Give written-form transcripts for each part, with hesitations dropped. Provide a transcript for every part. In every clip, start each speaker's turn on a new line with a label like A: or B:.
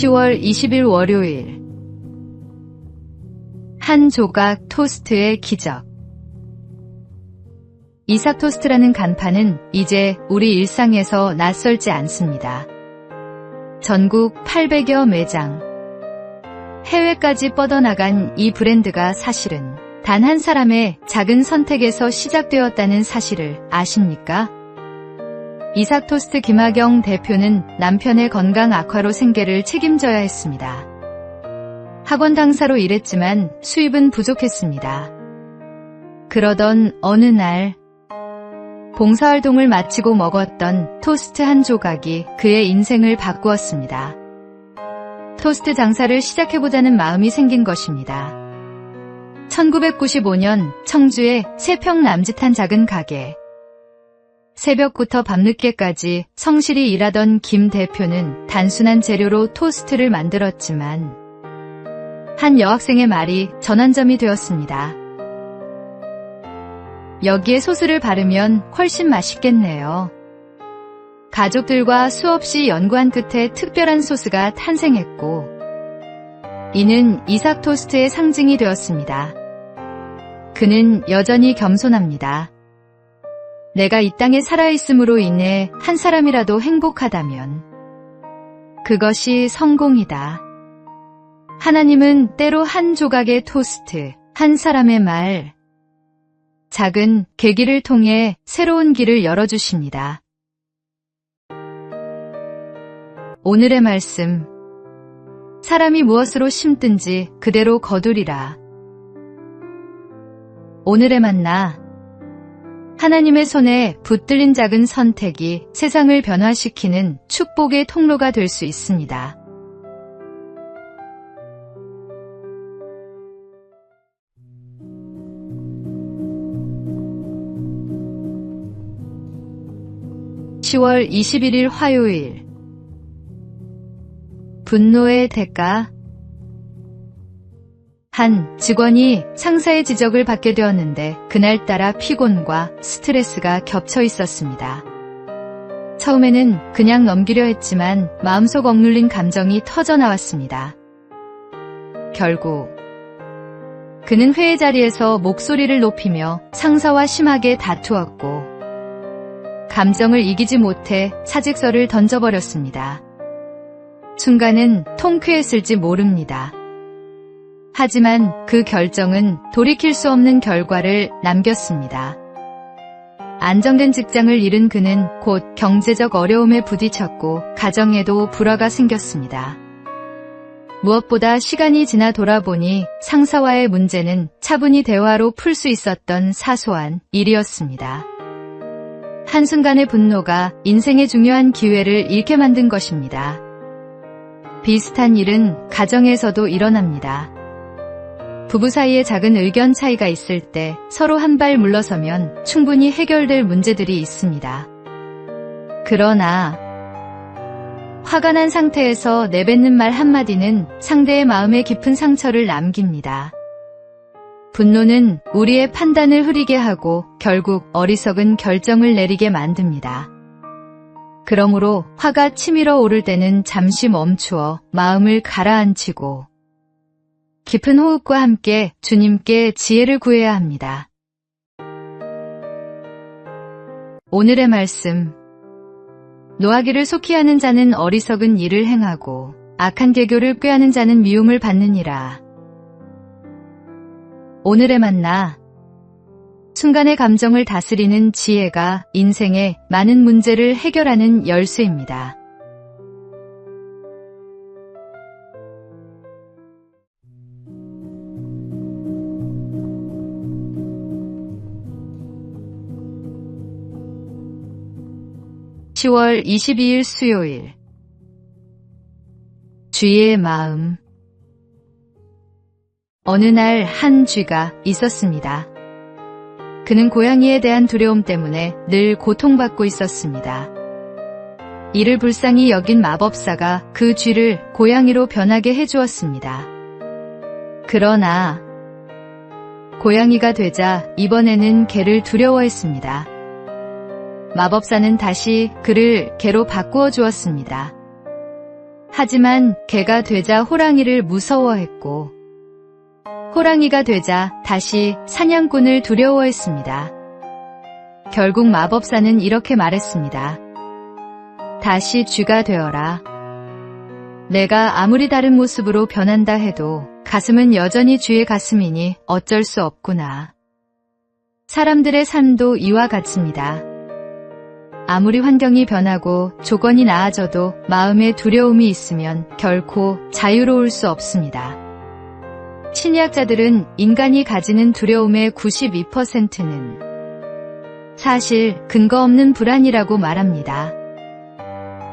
A: 10월 20일 월요일. 한 조각 토스트의 기적. 이삭 토스트라는 간판은 이제 우리 일상에서 낯설지 않습니다. 전국 800여 매장, 해외까지 뻗어나간 이 브랜드가 사실은 단 한 사람의 작은 선택에서 시작되었다는 사실을 아십니까? 이삭 토스트 김하경 대표는 남편의 건강 악화로 생계를 책임져야 했습니다. 학원 강사로 일했지만 수입은 부족했습니다. 그러던 어느 날 봉사활동을 마치고 먹었던 토스트 한 조각이 그의 인생을 바꾸었습니다. 토스트 장사를 시작해보자는 마음이 생긴 것입니다. 1995년 청주의 3평 남짓한 작은 가게. 새벽부터 밤늦게까지 성실히 일하던 김 대표는 단순한 재료로 토스트를 만들었지만 한 여학생의 말이 전환점이 되었습니다. 여기에 소스를 바르면 훨씬 맛있겠네요. 가족들과 수없이 연구한 끝에 특별한 소스가 탄생했고 이는 이삭 토스트의 상징이 되었습니다. 그는 여전히 겸손합니다. 내가 이 땅에 살아있음으로 인해 한 사람이라도 행복하다면 그것이 성공이다. 하나님은 때로 한 조각의 토스트, 한 사람의 말, 작은 계기를 통해 새로운 길을 열어주십니다. 오늘의 말씀. 사람이 무엇으로 심든지 그대로 거두리라. 오늘의 만나. 하나님의 손에 붙들린 작은 선택이 세상을 변화시키는 축복의 통로가 될 수 있습니다. (10월 21일) 화요일. 분노의 대가. 한 직원이 상사의 지적을 받게 되었는데 그날따라 피곤과 스트레스가 겹쳐 있었습니다. 처음에는 그냥 넘기려 했지만 마음속 억눌린 감정이 터져나왔습니다. 결국 그는 회의 자리에서 목소리를 높이며 상사와 심하게 다투었고 감정을 이기지 못해 사직서를 던져버렸습니다. 순간은 통쾌했을지 모릅니다. 하지만 그 결정은 돌이킬 수 없는 결과를 남겼습니다. 안정된 직장을 잃은 그는 곧 경제적 어려움에 부딪혔고 가정에도 불화가 생겼습니다. 무엇보다 시간이 지나 돌아보니 상사와의 문제는 차분히 대화로 풀 수 있었던 사소한 일이었습니다. 한순간의 분노가 인생의 중요한 기회를 잃게 만든 것입니다. 비슷한 일은 가정에서도 일어납니다. 부부 사이에 작은 의견 차이가 있을 때 서로 한 발 물러서면 충분히 해결될 문제들이 있습니다. 그러나 화가 난 상태에서 내뱉는 말 한마디는 상대의 마음에 깊은 상처를 남깁니다. 분노는 우리의 판단을 흐리게 하고 결국 어리석은 결정을 내리게 만듭니다. 그러므로 화가 치밀어 오를 때는 잠시 멈추어 마음을 가라앉히고 깊은 호흡과 함께 주님께 지혜를 구해야 합니다. 오늘의 말씀. 노하기를 속히 하는 자는 어리석은 일을 행하고 악한 계교를 꾀하는 자는 미움을 받느니라. 오늘의 만나. 순간의 감정을 다스리는 지혜가 인생의 많은 문제를 해결하는 열쇠입니다. (10월 22일) 수요일. 쥐의 마음. 어느 날 한 쥐가 있었습니다. 그는 고양이에 대한 두려움 때문에 늘 고통받고 있었습니다. 이를 불쌍히 여긴 마법사가 그 쥐를 고양이로 변하게 해주었습니다. 그러나 고양이가 되자 이번에는 개를 두려워했습니다. 마법사는 다시 그를 개로 바꾸어 주었습니다. 하지만 개가 되자 호랑이를 무서워했고 호랑이가 되자 다시 사냥꾼을 두려워했습니다. 결국 마법사는 이렇게 말했습니다. 다시 쥐가 되어라. 내가 아무리 다른 모습으로 변한다 해도 가슴은 여전히 쥐의 가슴이니 어쩔 수 없구나. 사람들의 삶도 이와 같습니다. 아무리 환경이 변하고 조건이 나아져도 마음에 두려움이 있으면 결코 자유로울 수 없습니다. 심리학자들은 인간이 가지는 두려움의 92%는 사실 근거 없는 불안이라고 말합니다.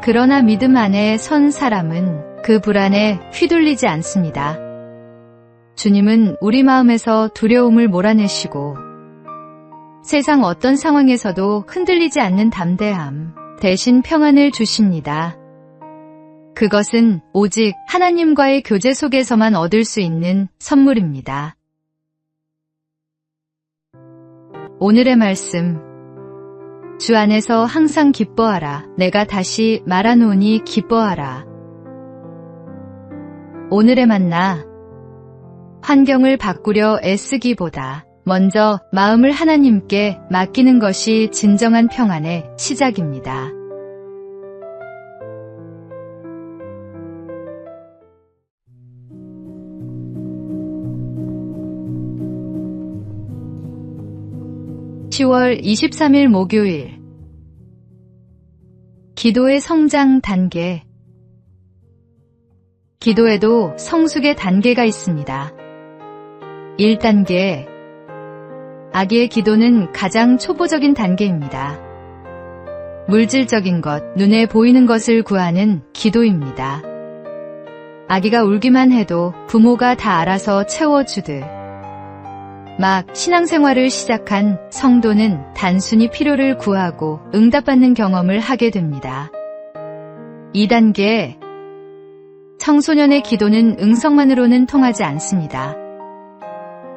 A: 그러나 믿음 안에 선 사람은 그 불안에 휘둘리지 않습니다. 주님은 우리 마음에서 두려움을 몰아내시고 세상 어떤 상황에서도 흔들리지 않는 담대함, 대신 평안을 주십니다. 그것은 오직 하나님과의 교제 속에서만 얻을 수 있는 선물입니다. 오늘의 말씀. 주 안에서 항상 기뻐하라. 내가 다시 말하노니 기뻐하라. 오늘의 만나. 환경을 바꾸려 애쓰기보다 먼저 마음을 하나님께 맡기는 것이 진정한 평안의 시작입니다. (10월 23일) 목요일. 기도의 성장 단계. 기도에도 성숙의 단계가 있습니다. 1단계. 아기의 기도는 가장 초보적인 단계입니다. 물질적인 것, 눈에 보이는 것을 구하는 기도입니다. 아기가 울기만 해도 부모가 다 알아서 채워주듯 막 신앙생활을 시작한 성도는 단순히 필요를 구하고 응답받는 경험을 하게 됩니다. 2단계. 청소년의 기도는 응성만으로는 통하지 않습니다.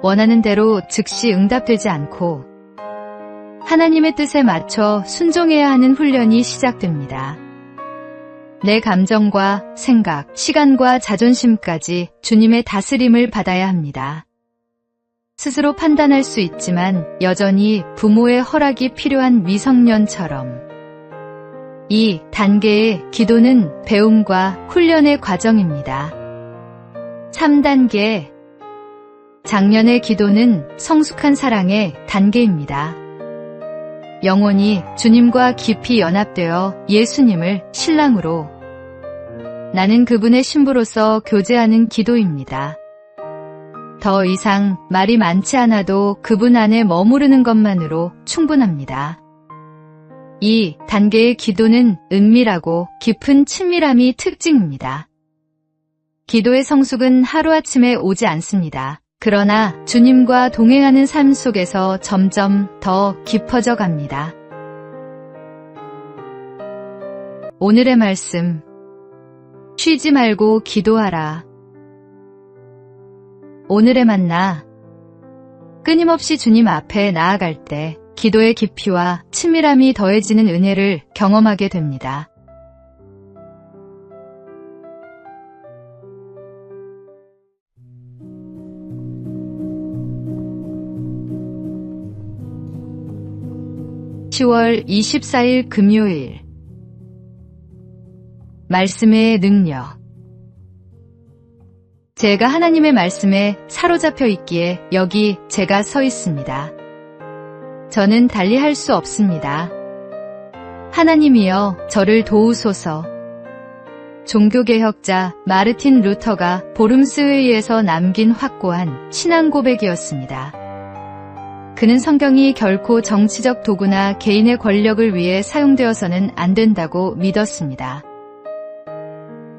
A: 원하는 대로 즉시 응답되지 않고 하나님의 뜻에 맞춰 순종해야 하는 훈련이 시작됩니다. 내 감정과 생각, 시간과 자존심까지 주님의 다스림을 받아야 합니다. 스스로 판단할 수 있지만 여전히 부모의 허락이 필요한 미성년처럼. 이 단계의 기도는 배움과 훈련의 과정입니다. 3단계. 장년의 기도는 성숙한 사랑의 단계입니다. 영혼이 주님과 깊이 연합되어 예수님을 신랑으로, 나는 그분의 신부로서 교제하는 기도입니다. 더 이상 말이 많지 않아도 그분 안에 머무르는 것만으로 충분합니다. 이 단계의 기도는 은밀하고 깊은 친밀함이 특징입니다. 기도의 성숙은 하루아침에 오지 않습니다. 그러나 주님과 동행하는 삶 속에서 점점 더 깊어져 갑니다. 오늘의 말씀. 쉬지 말고 기도하라. 오늘의 만나. 끊임없이 주님 앞에 나아갈 때 기도의 깊이와 친밀함이 더해지는 은혜를 경험하게 됩니다. (10월 24일) 금요일. 말씀의 능력. 제가 하나님의 말씀에 사로잡혀 있기에 여기 제가 서 있습니다. 저는 달리 할 수 없습니다. 하나님이여 저를 도우소서. 종교개혁자 마르틴 루터가 보름스 회의에서 남긴 확고한 신앙 고백이었습니다. 그는 성경이 결코 정치적 도구나 개인의 권력을 위해 사용되어서는 안 된다고 믿었습니다.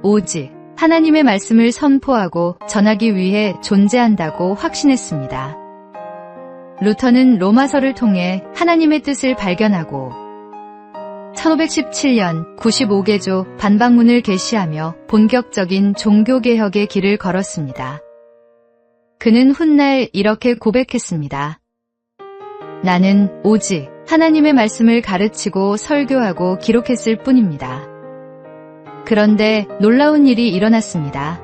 A: 오직 하나님의 말씀을 선포하고 전하기 위해 존재한다고 확신했습니다. 루터는 로마서를 통해 하나님의 뜻을 발견하고 1517년 95개조 반박문을 게시하며 본격적인 종교개혁의 길을 걸었습니다. 그는 훗날 이렇게 고백했습니다. 나는 오직 하나님의 말씀을 가르치고 설교하고 기록했을 뿐입니다. 그런데 놀라운 일이 일어났습니다.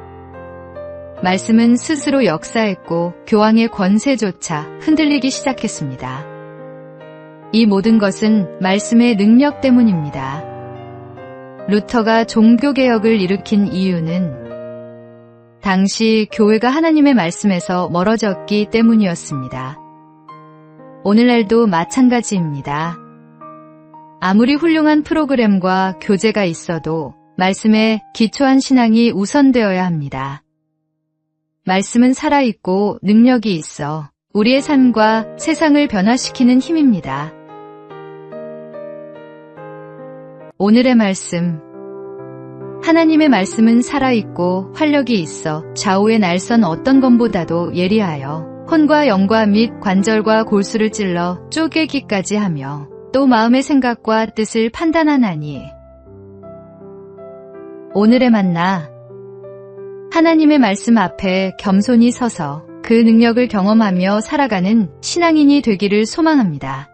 A: 말씀은 스스로 역사했고 교황의 권세조차 흔들리기 시작했습니다. 이 모든 것은 말씀의 능력 때문입니다. 루터가 종교개혁을 일으킨 이유는 당시 교회가 하나님의 말씀에서 멀어졌기 때문이었습니다. 오늘날도 마찬가지입니다. 아무리 훌륭한 프로그램과 교재가 있어도 말씀에 기초한 신앙이 우선되어야 합니다. 말씀은 살아있고 능력이 있어 우리의 삶과 세상을 변화시키는 힘입니다. 오늘의 말씀. 하나님의 말씀은 살아있고 활력이 있어 좌우의 날선 어떤 검보다도 예리하여 혼과 영과 및 관절과 골수를 찔러 쪼개기까지 하며 또 마음의 생각과 뜻을 판단하나니. 오늘의 만나. 하나님의 말씀 앞에 겸손히 서서 그 능력을 경험하며 살아가는 신앙인이 되기를 소망합니다.